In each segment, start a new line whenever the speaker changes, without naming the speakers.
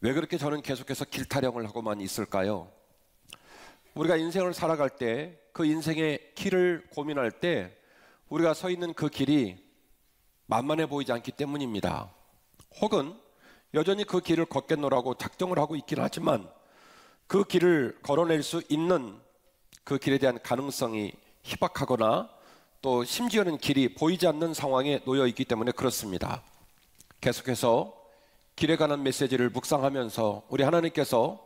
왜 그렇게 저는 계속해서 길타령을 하고만 있을까요? 우리가 인생을 살아갈 때, 그 인생의 길을 고민할 때 우리가 서 있는 그 길이 만만해 보이지 않기 때문입니다. 혹은 여전히 그 길을 걷겠노라고 작정을 하고 있긴 하지만 그 길을 걸어낼 수 있는 그 길에 대한 가능성이 희박하거나 또 심지어는 길이 보이지 않는 상황에 놓여 있기 때문에 그렇습니다. 계속해서 길에 관한 메시지를 묵상하면서 우리 하나님께서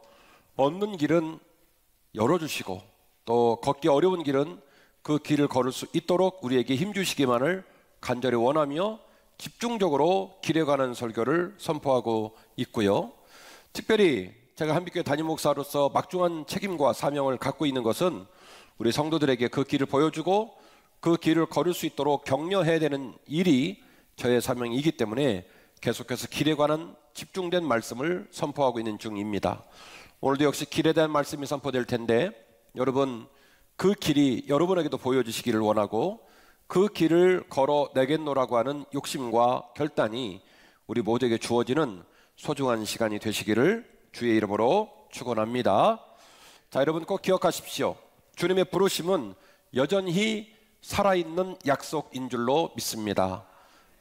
얻는 길은 열어주시고 또 걷기 어려운 길은 그 길을 걸을 수 있도록 우리에게 힘주시기만을 간절히 원하며 집중적으로 길에 관한 설교를 선포하고 있고요. 특별히 제가 한빛교회 담임 목사로서 막중한 책임과 사명을 갖고 있는 것은 우리 성도들에게 그 길을 보여주고 그 길을 걸을 수 있도록 격려해야 되는 일이 저의 사명이기 때문에 계속해서 길에 관한 집중된 말씀을 선포하고 있는 중입니다. 오늘도 역시 길에 대한 말씀이 선포될 텐데 여러분 그 길이 여러분에게도 보여주시기를 원하고 그 길을 걸어내겠노라고 하는 욕심과 결단이 우리 모두에게 주어지는 소중한 시간이 되시기를 주의 이름으로 축원합니다. 자, 여러분 꼭 기억하십시오. 주님의 부르심은 여전히 살아있는 약속인 줄로 믿습니다.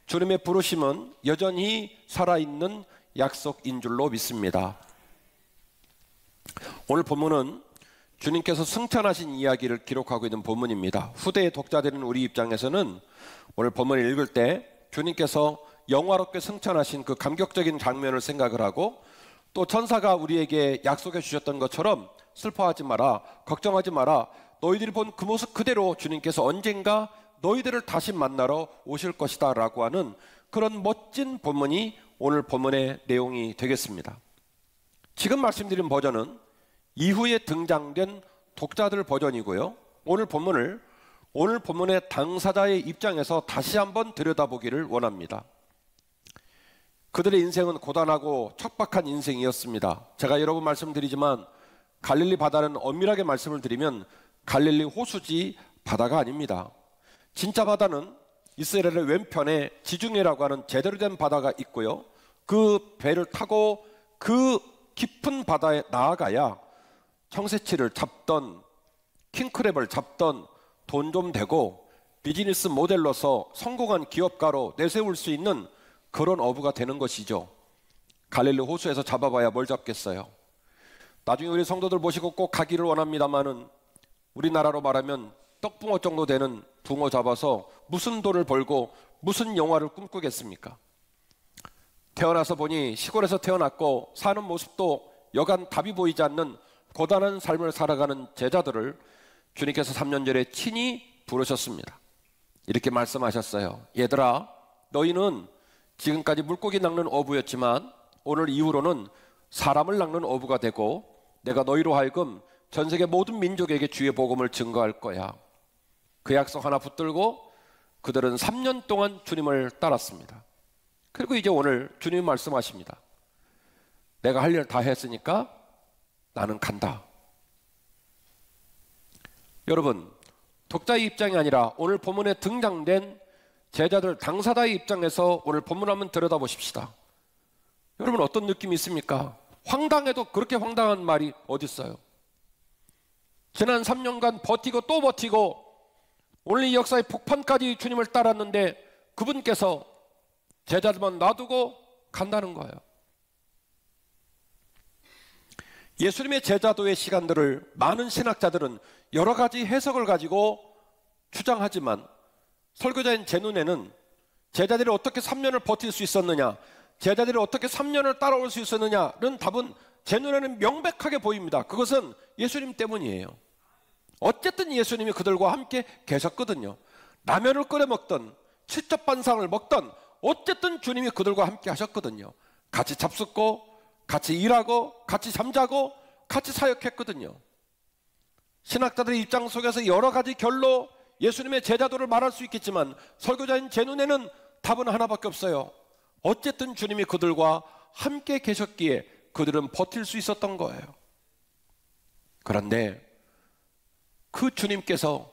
주님의 부르심은 여전히 살아있는 약속인 줄로 믿습니다. 오늘 본문은 주님께서 승천하신 이야기를 기록하고 있는 본문입니다. 후대의 독자들인 우리 입장에서는 오늘 본문을 읽을 때 주님께서 영화롭게 승천하신 그 감격적인 장면을 생각을 하고 또 천사가 우리에게 약속해 주셨던 것처럼 슬퍼하지 마라, 걱정하지 마라, 너희들이 본 그 모습 그대로 주님께서 언젠가 너희들을 다시 만나러 오실 것이다 라고 하는 그런 멋진 본문이 오늘 본문의 내용이 되겠습니다. 지금 말씀드린 버전은 이후에 등장된 독자들 버전이고요. 오늘 본문의 당사자의 입장에서 다시 한번 들여다보기를 원합니다. 그들의 인생은 고단하고 척박한 인생이었습니다. 제가 여러 번 말씀드리지만 갈릴리 바다는 엄밀하게 말씀을 드리면 갈릴리 호수지 바다가 아닙니다. 진짜 바다는 이스라엘의 왼편에 지중해라고 하는 제대로 된 바다가 있고요. 그 배를 타고 그 깊은 바다에 나아가야 청새치를 잡던 킹크랩을 잡던 돈 좀 되고 비즈니스 모델로서 성공한 기업가로 내세울 수 있는 그런 어부가 되는 것이죠. 갈릴리 호수에서 잡아봐야 뭘 잡겠어요. 나중에 우리 성도들 모시고 꼭 가기를 원합니다만은 우리나라로 말하면 떡붕어 정도 되는 붕어 잡아서 무슨 돈을 벌고 무슨 영화를 꿈꾸겠습니까? 태어나서 보니 시골에서 태어났고 사는 모습도 여간 답이 보이지 않는 고단한 삶을 살아가는 제자들을 주님께서 3년 전에 친히 부르셨습니다. 이렇게 말씀하셨어요. 얘들아, 너희는 지금까지 물고기 낚는 어부였지만 오늘 이후로는 사람을 낚는 어부가 되고 내가 너희로 하여금 전 세계 모든 민족에게 주의 복음을 증거할 거야. 그 약속 하나 붙들고 그들은 3년 동안 주님을 따랐습니다. 그리고 이제 오늘 주님이 말씀하십니다. 내가 할 일 다 했으니까 나는 간다. 여러분, 독자의 입장이 아니라 오늘 본문에 등장된 제자들 당사자의 입장에서 오늘 본문 한번 들여다보십시다. 여러분 어떤 느낌이 있습니까? 황당해도 그렇게 황당한 말이 어디 있어요? 지난 3년간 버티고 또 버티고 오늘 이 역사의 폭판까지 주님을 따랐는데 그분께서 제자들만 놔두고 간다는 거예요. 예수님의 제자도의 시간들을 많은 신학자들은 여러 가지 해석을 가지고 주장하지만 설교자인 제 눈에는 제자들이 어떻게 3년을 버틸 수 있었느냐, 제자들이 어떻게 3년을 따라올 수 있었느냐는 답은 제 눈에는 명백하게 보입니다. 그것은 예수님 때문이에요. 어쨌든 예수님이 그들과 함께 계셨거든요. 라면을 끓여 먹던 칠첩반상을 먹던 어쨌든 주님이 그들과 함께 하셨거든요. 같이 잡숫고 같이 일하고 같이 잠자고 같이 사역했거든요. 신학자들의 입장 속에서 여러 가지 결로 예수님의 제자도를 말할 수 있겠지만 설교자인 제 눈에는 답은 하나밖에 없어요. 어쨌든 주님이 그들과 함께 계셨기에 그들은 버틸 수 있었던 거예요. 그런데 그 주님께서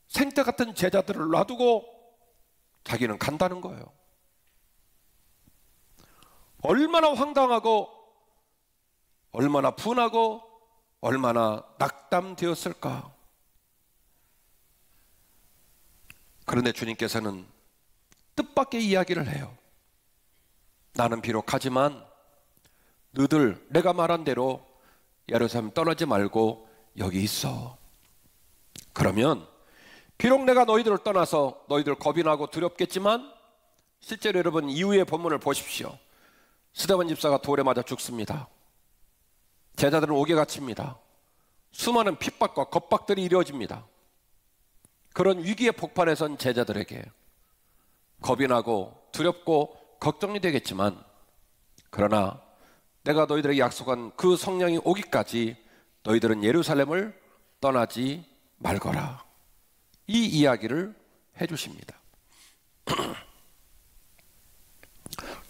생태 같은 제자들을 놔두고 자기는 간다는 거예요. 얼마나 황당하고 얼마나 분하고 얼마나 낙담되었을까. 그런데 주님께서는 뜻밖의 이야기를 해요. 나는 비록 가지만 너희들 내가 말한 대로 예루살렘 떠나지 말고 여기 있어. 그러면 비록 내가 너희들을 떠나서 너희들 겁이 나고 두렵겠지만 실제로 여러분 이후의 본문을 보십시오. 스데반 집사가 돌에 맞아 죽습니다. 제자들은 옥에 갇힙니다. 수많은 핍박과 겁박들이 이루어집니다. 그런 위기의 폭발에선 제자들에게 겁이 나고 두렵고 걱정이 되겠지만 그러나 내가 너희들에게 약속한 그 성령이 오기까지 너희들은 예루살렘을 떠나지 말거라. 이 이야기를 해주십니다.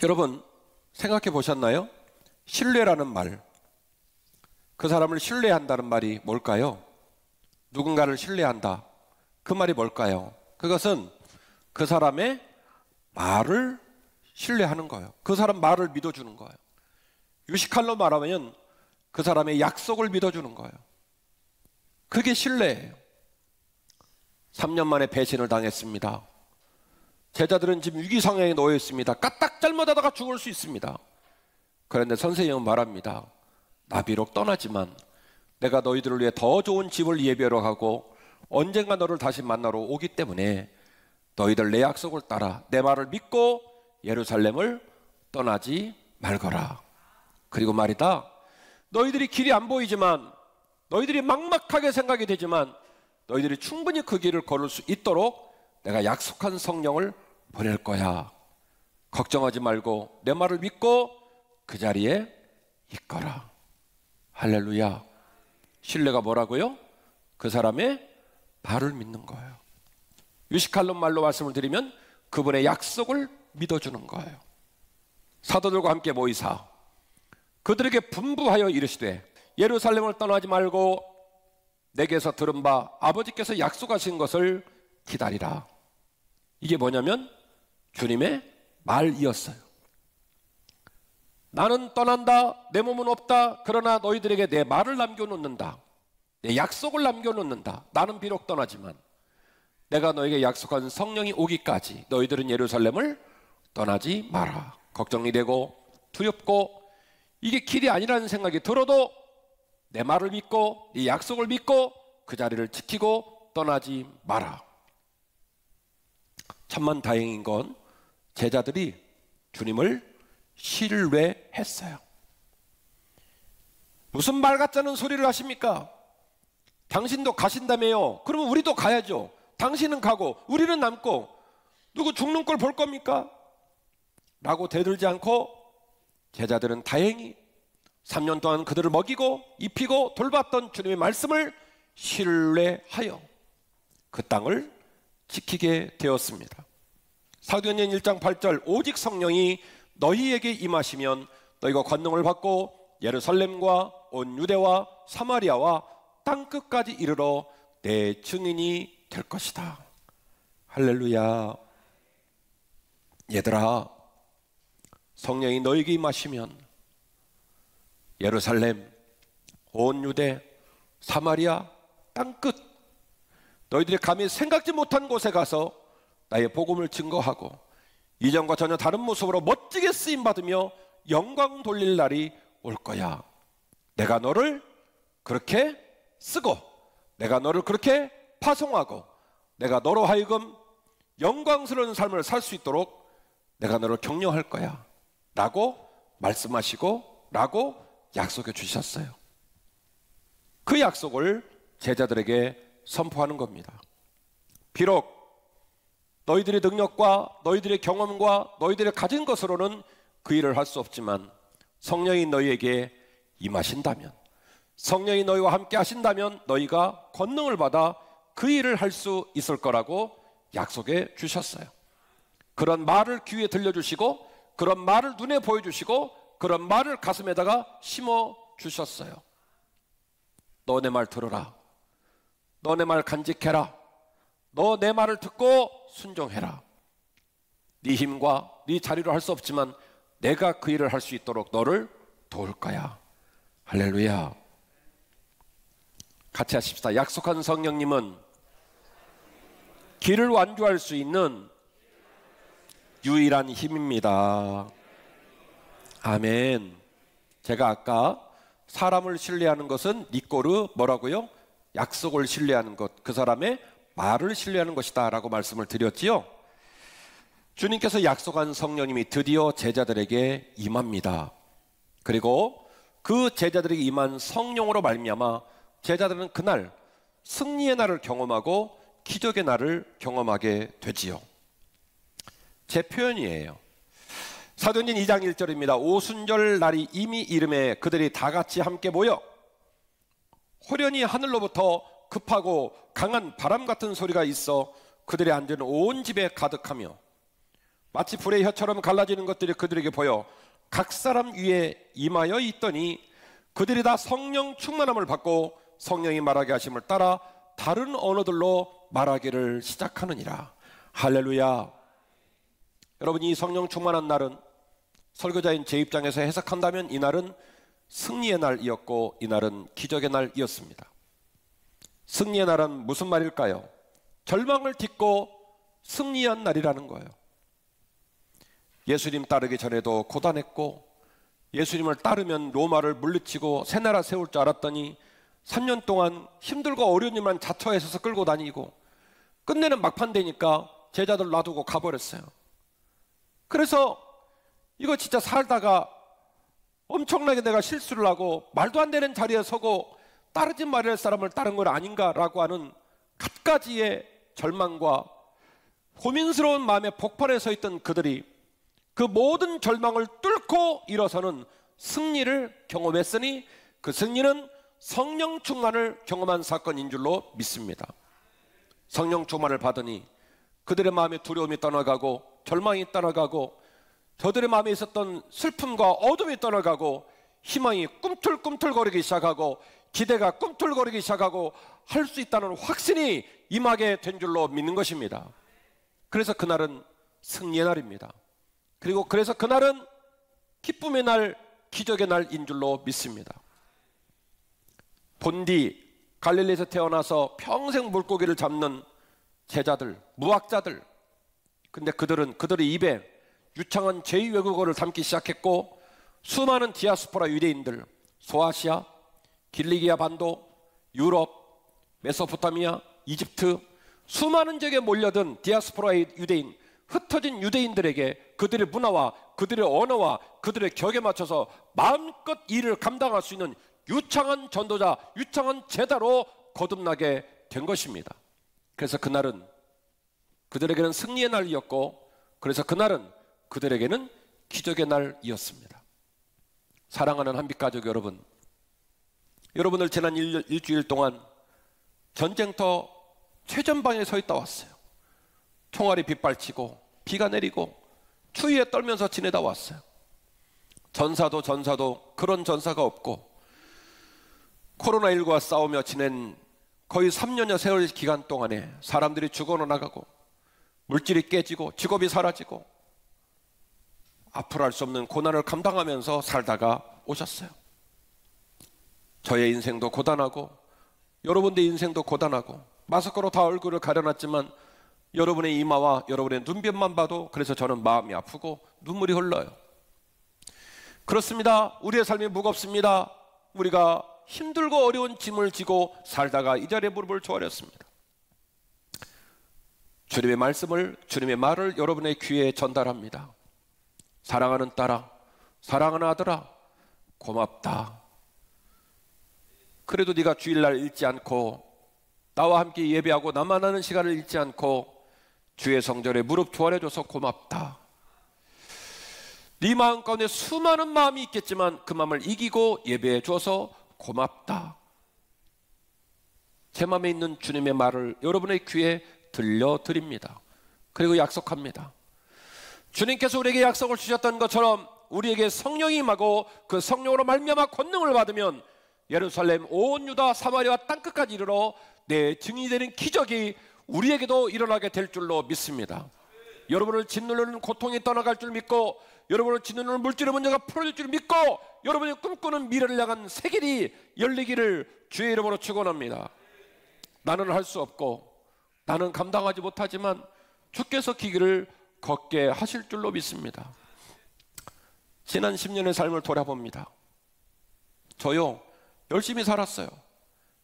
여러분 생각해 보셨나요? 신뢰라는 말, 그 사람을 신뢰한다는 말이 뭘까요? 누군가를 신뢰한다, 그 말이 뭘까요? 그것은 그 사람의 말을 신뢰하는 거예요. 그 사람 말을 믿어주는 거예요. 유시칼로 말하면 그 사람의 약속을 믿어주는 거예요. 그게 신뢰예요. 3년 만에 배신을 당했습니다. 제자들은 지금 위기 상황에 놓여 있습니다. 까딱 잘못하다가 죽을 수 있습니다. 그런데 선생님은 말합니다. 나 비록 떠나지만 내가 너희들을 위해 더 좋은 집을 예비하러 가고 언젠가 너를 다시 만나러 오기 때문에 너희들 내 약속을 따라 내 말을 믿고 예루살렘을 떠나지 말거라. 그리고 말이다, 너희들이 길이 안 보이지만, 너희들이 막막하게 생각이 되지만 너희들이 충분히 그 길을 걸을 수 있도록 내가 약속한 성령을 보낼 거야. 걱정하지 말고 내 말을 믿고 그 자리에 있거라. 할렐루야. 신뢰가 뭐라고요? 그 사람의 말을 믿는 거예요. 유시칼론 말로 말씀을 드리면 그분의 약속을 믿어주는 거예요. 사도들과 함께 모이사 그들에게 분부하여 이르시되 예루살렘을 떠나지 말고 내게서 들은 바 아버지께서 약속하신 것을 기다리라. 이게 뭐냐면 주님의 말이었어요. 나는 떠난다, 내 몸은 없다. 그러나 너희들에게 내 말을 남겨놓는다, 내 약속을 남겨놓는다. 나는 비록 떠나지만 내가 너에게 약속한 성령이 오기까지 너희들은 예루살렘을 떠나지 마라. 걱정이 되고 두렵고 이게 길이 아니라는 생각이 들어도 내 말을 믿고 이 약속을 믿고 그 자리를 지키고 떠나지 마라. 천만 다행인 건 제자들이 주님을 신뢰했어요. 무슨 말 같자는 소리를 하십니까? 당신도 가신다며요. 그러면 우리도 가야죠. 당신은 가고 우리는 남고 누구 죽는 꼴 볼 겁니까? 라고 대들지 않고 제자들은 다행히 3년 동안 그들을 먹이고 입히고 돌봤던 주님의 말씀을 신뢰하여 그 땅을 지키게 되었습니다. 사도행전 1장 8절 오직 성령이 너희에게 임하시면 너희가 권능을 받고 예루살렘과 온 유대와 사마리아와 땅끝까지 이르러 내 증인이 될 것이다. 할렐루야. 얘들아, 성령이 너희에게 임하시면 예루살렘, 온 유대, 사마리아, 땅끝 너희들이 감히 생각지 못한 곳에 가서 나의 복음을 증거하고 이전과 전혀 다른 모습으로 멋지게 쓰임받으며 영광 돌릴 날이 올 거야. 내가 너를 그렇게 쓰고 내가 너를 그렇게 파송하고 내가 너로 하여금 영광스러운 삶을 살 수 있도록 내가 너를 격려할 거야 라고 말씀하시고 라고 약속해 주셨어요. 그 약속을 제자들에게 선포하는 겁니다. 비록 너희들의 능력과 너희들의 경험과 너희들의 가진 것으로는 그 일을 할 수 없지만 성령이 너희에게 임하신다면, 성령이 너희와 함께 하신다면 너희가 권능을 받아 그 일을 할 수 있을 거라고 약속해 주셨어요. 그런 말을 귀에 들려주시고 그런 말을 눈에 보여주시고 그런 말을 가슴에다가 심어 주셨어요. 너 내 말 들어라. 너 내 말 간직해라. 너 내 말을 듣고 순종해라. 네 힘과 네 자리로 할 수 없지만 내가 그 일을 할 수 있도록 너를 도울 거야. 할렐루야. 같이 하십시다. 약속한 성령님은 길을 완주할 수 있는 유일한 힘입니다. 아멘. 제가 아까 사람을 신뢰하는 것은 니꼬르 뭐라고요? 약속을 신뢰하는 것, 그 사람의 말을 신뢰하는 것이다 라고 말씀을 드렸지요. 주님께서 약속한 성령님이 드디어 제자들에게 임합니다. 그리고 그 제자들에게 임한 성령으로 말미암아 제자들은 그날 승리의 날을 경험하고 기적의 날을 경험하게 되지요. 제 표현이에요. 사도행전 2장 1절입니다. 오순절 날이 이미 이름에 그들이 다 같이 함께 모여 호련히 하늘로부터 급하고 강한 바람 같은 소리가 있어 그들의 앉은 온 집에 가득하며 마치 불의 혀처럼 갈라지는 것들이 그들에게 보여 각 사람 위에 임하여 있더니 그들이 다 성령 충만함을 받고 성령이 말하게 하심을 따라 다른 언어들로 말하기를 시작하느니라. 할렐루야. 여러분, 이 성령 충만한 날은 설교자인 제 입장에서 해석한다면 이 날은 승리의 날이었고 이 날은 기적의 날이었습니다. 승리의 날은 무슨 말일까요? 절망을 딛고 승리한 날이라는 거예요. 예수님 따르기 전에도 고단했고 예수님을 따르면 로마를 물리치고 새 나라 세울 줄 알았더니 3년 동안 힘들고 어려운 일만 자처해서 끌고 다니고 끝내는 막판 되니까 제자들 놔두고 가버렸어요. 그래서 이거 진짜 살다가 엄청나게 내가 실수를 하고 말도 안 되는 자리에 서고 따르지 말아야 할 사람을 따른 건 아닌가라고 하는 갖가지의 절망과 고민스러운 마음에 복판에 서 있던 그들이 그 모든 절망을 뚫고 일어서는 승리를 경험했으니 그 승리는 성령 충만을 경험한 사건인 줄로 믿습니다. 성령 충만을 받으니 그들의 마음에 두려움이 떠나가고 절망이 떠나가고 저들의 마음에 있었던 슬픔과 어둠이 떠나가고 희망이 꿈틀꿈틀거리기 시작하고 기대가 꿈틀거리기 시작하고 할 수 있다는 확신이 임하게 된 줄로 믿는 것입니다. 그래서 그날은 승리의 날입니다. 그리고 그래서 그날은 기쁨의 날, 기적의 날인 줄로 믿습니다. 본디 갈릴리에서 태어나서 평생 물고기를 잡는 제자들, 무학자들, 근데 그들의 입에 유창한 제2외국어를 담기 시작했고 수많은 디아스포라 유대인들, 소아시아, 길리기아 반도, 유럽, 메소포타미아, 이집트 수많은 지역에 몰려든 디아스포라 유대인, 흩어진 유대인들에게 그들의 문화와 그들의 언어와 그들의 격에 맞춰서 마음껏 일을 감당할 수 있는 유창한 전도자, 유창한 제자로 거듭나게 된 것입니다. 그래서 그날은 그들에게는 승리의 날이었고 그래서 그날은 그들에게는 기적의 날이었습니다. 사랑하는 한빛가족 여러분, 여러분들 지난 일주일 동안 전쟁터 최전방에 서 있다 왔어요. 총알이 빗발치고 비가 내리고 추위에 떨면서 지내다 왔어요. 전사도 그런 전사가 없고 코로나19와 싸우며 지낸 거의 3년여 세월 기간 동안에 사람들이 죽어나 나가고 물질이 깨지고 직업이 사라지고 앞으로 할 수 없는 고난을 감당하면서 살다가 오셨어요. 저의 인생도 고단하고 여러분들의 인생도 고단하고 마스크로 다 얼굴을 가려놨지만 여러분의 이마와 여러분의 눈빛만 봐도 그래서 저는 마음이 아프고 눈물이 흘러요. 그렇습니다. 우리의 삶이 무겁습니다. 우리가 힘들고 어려운 짐을 지고 살다가 이 자리에 무릎을 조아렸습니다. 주님의 말씀을, 주님의 말을 여러분의 귀에 전달합니다. 사랑하는 딸아, 사랑하는 아들아, 고맙다. 그래도 네가 주일날 잊지 않고 나와 함께 예배하고 나만 하는 시간을 잃지 않고 주의 성전에 무릎 조아려줘서 고맙다. 네 마음 가운데 수많은 마음이 있겠지만 그 마음을 이기고 예배해 줘서 고맙다. 제 마음에 있는 주님의 말을 여러분의 귀에 들려드립니다. 그리고 약속합니다. 주님께서 우리에게 약속을 주셨던 것처럼 우리에게 성령이 임하고 그 성령으로 말미암아 권능을 받으면 예루살렘 온 유다 사마리아 땅끝까지 이르러 내 증인이 되는 기적이 우리에게도 일어나게 될 줄로 믿습니다. 여러분을 짓누르는 고통이 떠나갈 줄 믿고 여러분의 진노를 물질의 문제가 풀어질 줄 믿고 여러분이 꿈꾸는 미래를 향한 새 길이 열리기를 주의 이름으로 축원합니다. 나는 할 수 없고 나는 감당하지 못하지만 주께서 그 길을 걷게 하실 줄로 믿습니다. 지난 10년의 삶을 돌아봅니다. 저요 열심히 살았어요.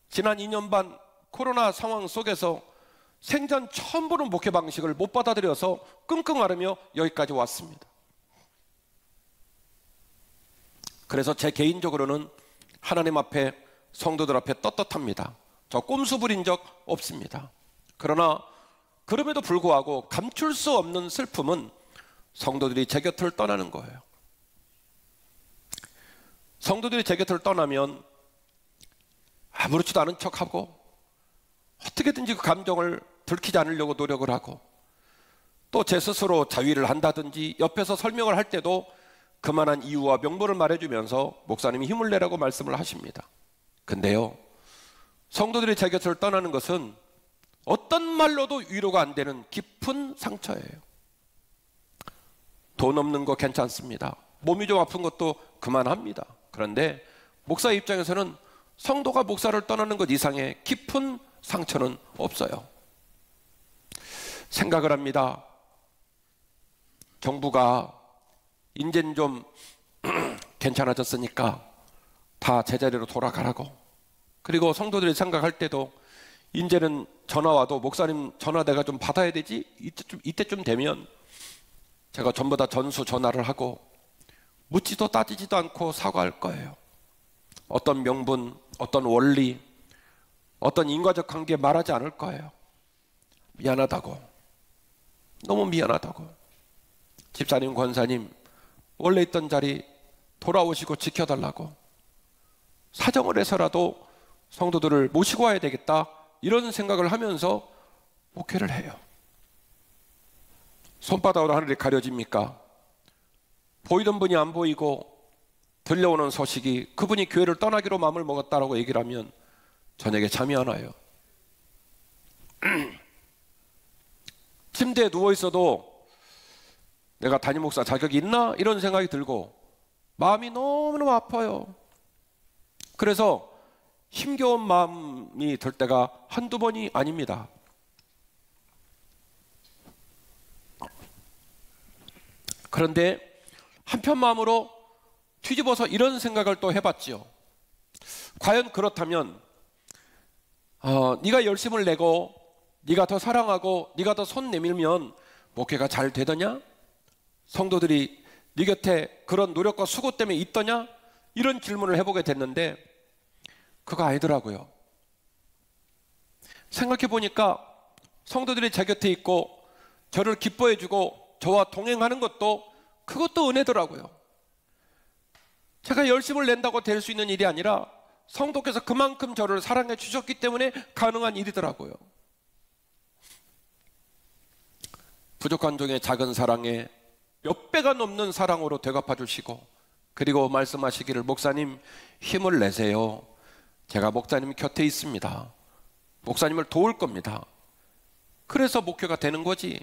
지난 2년 반 코로나 상황 속에서 생전 처음 보는 목회 방식을 못 받아들여서 끙끙 앓으며 여기까지 왔습니다. 그래서 제 개인적으로는 하나님 앞에 성도들 앞에 떳떳합니다. 저 꼼수 부린 적 없습니다. 그러나 그럼에도 불구하고 감출 수 없는 슬픔은 성도들이 제 곁을 떠나는 거예요. 성도들이 제 곁을 떠나면 아무렇지도 않은 척하고 어떻게든지 그 감정을 들키지 않으려고 노력을 하고 또 제 스스로 자위를 한다든지 옆에서 설명을 할 때도 그만한 이유와 명분을 말해주면서 목사님이 힘을 내라고 말씀을 하십니다. 근데요, 성도들이 제 곁을 떠나는 것은 어떤 말로도 위로가 안 되는 깊은 상처예요. 돈 없는 거 괜찮습니다. 몸이 좀 아픈 것도 그만합니다. 그런데 목사 입장에서는 성도가 목사를 떠나는 것 이상의 깊은 상처는 없어요. 생각을 합니다. 정부가 이제는 좀 괜찮아졌으니까 다 제자리로 돌아가라고. 그리고 성도들이 생각할 때도 이제는 전화 와도 목사님 전화 내가 좀 받아야 되지? 이때쯤 되면 제가 전부 다 전수 전화를 하고 묻지도 따지지도 않고 사과할 거예요. 어떤 명분, 어떤 원리, 어떤 인과적 관계 말하지 않을 거예요. 미안하다고, 너무 미안하다고. 집사님, 권사님 원래 있던 자리 돌아오시고 지켜달라고, 사정을 해서라도 성도들을 모시고 와야 되겠다, 이런 생각을 하면서 목회를 해요. 손바닥으로 하늘이 가려집니까? 보이던 분이 안 보이고 들려오는 소식이 그분이 교회를 떠나기로 마음을 먹었다라고 얘기를 하면 저녁에 잠이 안 와요. 침대에 누워 있어도 내가 담임 목사 자격이 있나? 이런 생각이 들고 마음이 너무너무 아파요. 그래서 힘겨운 마음이 들 때가 한두 번이 아닙니다. 그런데 한편 마음으로 뒤집어서 이런 생각을 또 해봤지요. 과연 그렇다면 네가 열심을 내고 네가 더 사랑하고 네가 더 손 내밀면 목회가 잘 되더냐? 성도들이 네 곁에 그런 노력과 수고 때문에 있더냐? 이런 질문을 해보게 됐는데 그거 아니더라고요. 생각해 보니까 성도들이 제 곁에 있고 저를 기뻐해주고 저와 동행하는 것도 그것도 은혜더라고요. 제가 열심을 낸다고 될 수 있는 일이 아니라 성도께서 그만큼 저를 사랑해 주셨기 때문에 가능한 일이더라고요. 부족한 종의 작은 사랑에 몇 배가 넘는 사랑으로 되갚아 주시고, 그리고 말씀하시기를 목사님 힘을 내세요. 제가 목사님 곁에 있습니다. 목사님을 도울 겁니다. 그래서 목회가 되는 거지.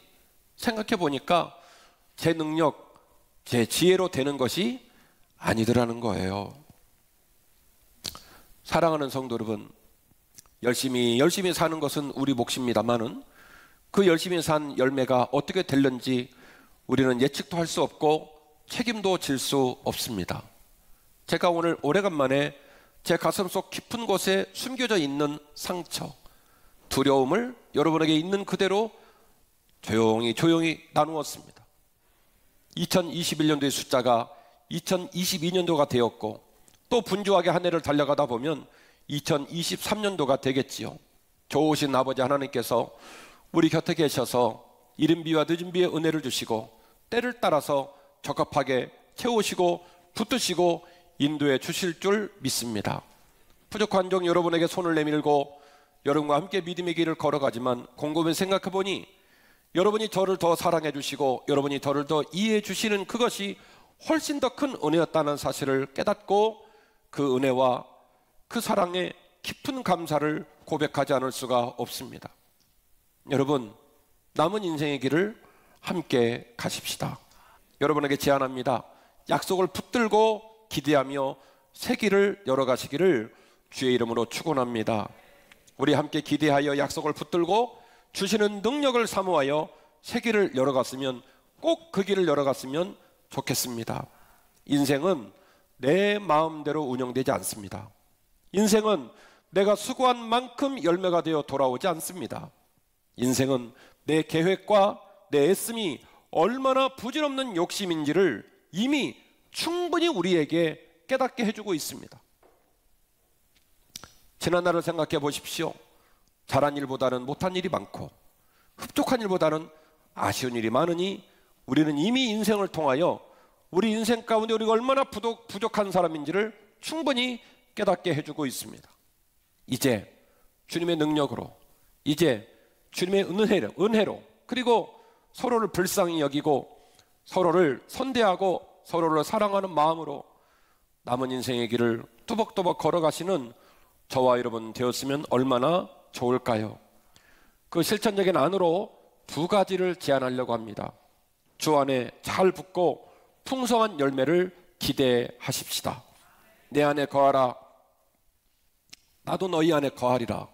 생각해 보니까 제 능력, 제 지혜로 되는 것이 아니더라는 거예요. 사랑하는 성도 여러분, 열심히 사는 것은 우리 몫입니다만은 그 열심히 산 열매가 어떻게 될는지 우리는 예측도 할 수 없고 책임도 질 수 없습니다. 제가 오늘 오래간만에 제 가슴속 깊은 곳에 숨겨져 있는 상처, 두려움을 여러분에게 있는 그대로 조용히 나누었습니다. 2021년도의 숫자가 2022년도가 되었고 또 분주하게 한 해를 달려가다 보면 2023년도가 되겠지요. 좋으신 아버지 하나님께서 우리 곁에 계셔서 이른 비와 늦은 비의 은혜를 주시고 때를 따라서 적합하게 채우시고 붙드시고 인도해 주실 줄 믿습니다. 부족한 종 여러분에게 손을 내밀고 여러분과 함께 믿음의 길을 걸어가지만 곰곰이 생각해 보니 여러분이 저를 더 사랑해 주시고 여러분이 저를 더 이해해 주시는 그것이 훨씬 더 큰 은혜였다는 사실을 깨닫고 그 은혜와 그 사랑에 깊은 감사를 고백하지 않을 수가 없습니다. 여러분, 남은 인생의 길을 함께 가십시다. 여러분에게 제안합니다. 약속을 붙들고 기대하며 새 길을 열어가시기를 주의 이름으로 축원합니다. 우리 함께 기대하여 약속을 붙들고 주시는 능력을 사모하여 새 길을 열어갔으면, 꼭 그 길을 열어갔으면 좋겠습니다. 인생은 내 마음대로 운영되지 않습니다. 인생은 내가 수고한 만큼 열매가 되어 돌아오지 않습니다. 인생은 내 계획과 내 애씀이 얼마나 부질없는 욕심인지를 이미 충분히 우리에게 깨닫게 해주고 있습니다. 지난날을 생각해 보십시오. 잘한 일보다는 못한 일이 많고 흡족한 일보다는 아쉬운 일이 많으니 우리는 이미 인생을 통하여 우리 인생 가운데 우리가 얼마나 부족한 사람인지를 충분히 깨닫게 해주고 있습니다. 이제 주님의 능력으로, 이제 주님의 은혜로, 그리고 서로를 불쌍히 여기고 서로를 선대하고 서로를 사랑하는 마음으로 남은 인생의 길을 뚜벅뚜벅 걸어가시는 저와 여러분 되었으면 얼마나 좋을까요? 그 실천적인 안으로 두 가지를 제안하려고 합니다. 주 안에 잘 붙고 풍성한 열매를 기대하십시다. 내 안에 거하라, 나도 너희 안에 거하리라.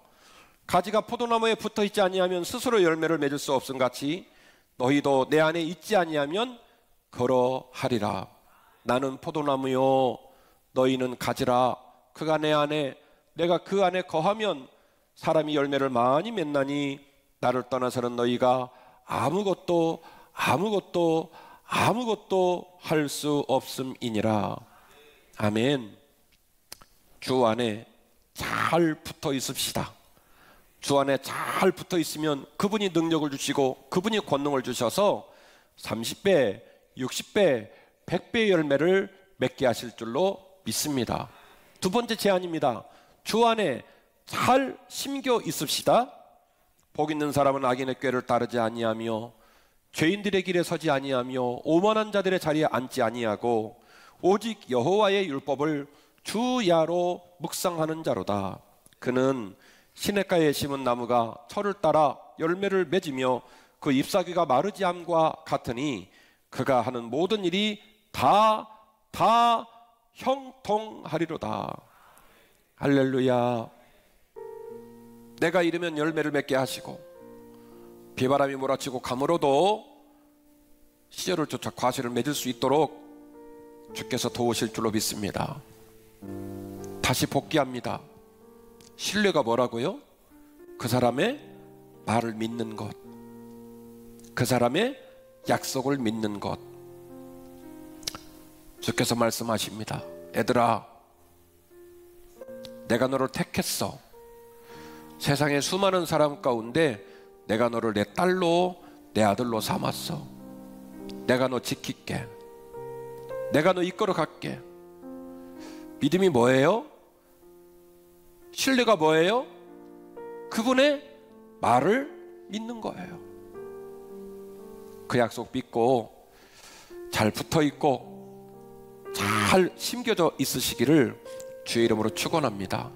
가지가 포도나무에 붙어있지 아니하면 스스로 열매를 맺을 수 없음 같이 너희도 내 안에 있지 아니하면 걸어하리라. 나는 포도나무요 너희는 가지라. 그가 내 안에, 내가 그 안에 거하면 사람이 열매를 많이 맺나니 나를 떠나서는 너희가 아무것도 할 수 없음이니라. 아멘. 주 안에 잘 붙어 있읍시다. 주 안에 잘 붙어 있으면 그분이 능력을 주시고 그분이 권능을 주셔서 30배, 60배, 100배의 열매를 맺게 하실 줄로 믿습니다. 두 번째 제안입니다. 주 안에 잘 심겨 있읍시다. 복 있는 사람은 악인의 꾀를 따르지 아니하며 죄인들의 길에 서지 아니하며 오만한 자들의 자리에 앉지 아니하고 오직 여호와의 율법을 주야로 묵상하는 자로다. 그는 시냇가에 심은 나무가 철을 따라 열매를 맺으며 그 잎사귀가 마르지 않음과 같으니 그가 하는 모든 일이 다 형통하리로다. 할렐루야. 내가 이르면 열매를 맺게 하시고 비바람이 몰아치고 가물어도 시절을 쫓아 과실을 맺을 수 있도록 주께서 도우실 줄로 믿습니다. 다시 복귀합니다. 신뢰가 뭐라고요? 그 사람의 말을 믿는 것, 그 사람의 약속을 믿는 것. 주께서 말씀하십니다. 애들아, 내가 너를 택했어. 세상의 수많은 사람 가운데 내가 너를 내 딸로, 내 아들로 삼았어. 내가 너 지킬게. 내가 너 이끌어 갈게. 믿음이 뭐예요? 신뢰가 뭐예요? 그분의 말을 믿는 거예요. 그 약속 믿고 잘 붙어 있고 잘 심겨져 있으시기를 주의 이름으로 축원합니다.